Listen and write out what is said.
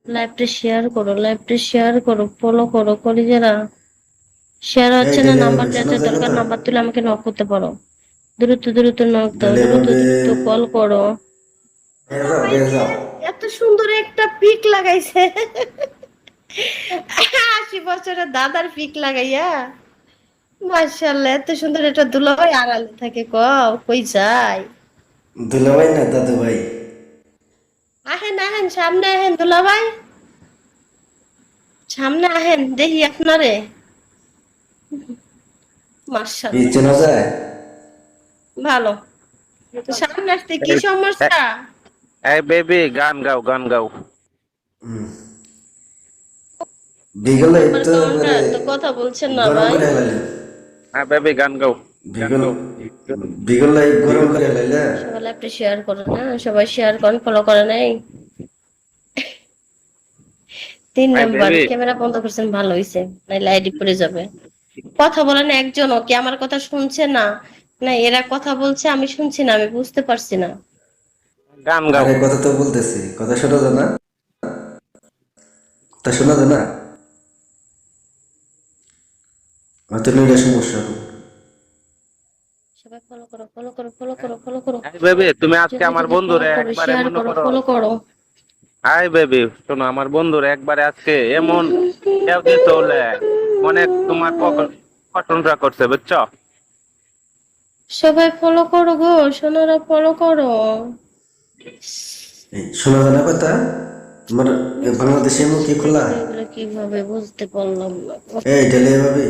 লাইভটা শেয়ার করো, লাইভটা শেয়ার করো, ফলো করো কলিজারা। শেয়ার এই হচ্ছে না, ডেলে নাম্বার শোনা যাতে যায় না দরকার তো? নাম্বার তুলে আমাকে নক করতে পারো। দ্রুত দ্রুত নক দাও, ডেলে দ্রুত ভাবে দ্রুত কল করো। বেজাও বেজাও। এত সুন্দর একটা পিক লাগাইছে। 80 বছরের দাদার পিক লাগাইয়া, মাশাআল্লাহ, এত সুন্দর একটা দুলাভাই আড়ালে থাকে, কই যায়? দুলাভাই না দাদু ভাই। আহেন আহেন, সামনে আহেন দুলাভাই, সামনে আহেন, দেখি আপনারে। কি মাশাআল্লাহ, চেনা যায়? ভালো। তো সামনে আসতে কি এই এ- সমস্যা? এই বেবি গান গাও গান গাও। বিগলে আমার তো গানটা একবারে তো কথা বলছেন না গরম ভাই। করে হেলাইলে। হ্যাঁ বেবি গান গাও গান বিগল গাও। বিগলে গরম করে হেলাইলে। সবাই একটা শেয়ার করো না, সবাই শেয়ার করেন, ফলো করে নাই। 3 নাম্বার, বেবি ক্যামেরা বন্ধ করছেন, ভালো হইছে, নাইলে আইডি পড়ে যাবে। কথা বলেন একজনও কি আমার কথা শুনছে না? না এরা কথা বলছে আমি শুনছি না, আমি বুঝতে পারছি না। গান গাও। আরে কথা তো বলতেছি, কথা শোনা যায় না? তা শোনা যায় না? হয়তো নেটের সমস্যা। সবাই ফলো করো, ফলো করো, ফলো করো, ফলো করো, এই বেবি তুমি আজকে জলদি আমার জলদি ফলো বন্ধুরে করো, একবারে শেয়ার মনে করো, করো। ফলো করো। হাই বেবি শোনো, আমার বন্ধুরে একবারে আজকে এমন কেউ দিতে হলে অনেক তোমার প্রশংসা করছে বুঝছো। সবাই ফলো করো গো, সোনারা ফলো করো। এই শোনা যায় না কথা? তোমার বাংলাদেশে মুখে খোলা? এগুলো কিভাবে বুঝতে পারলাম না। এই ডেলে ভাবি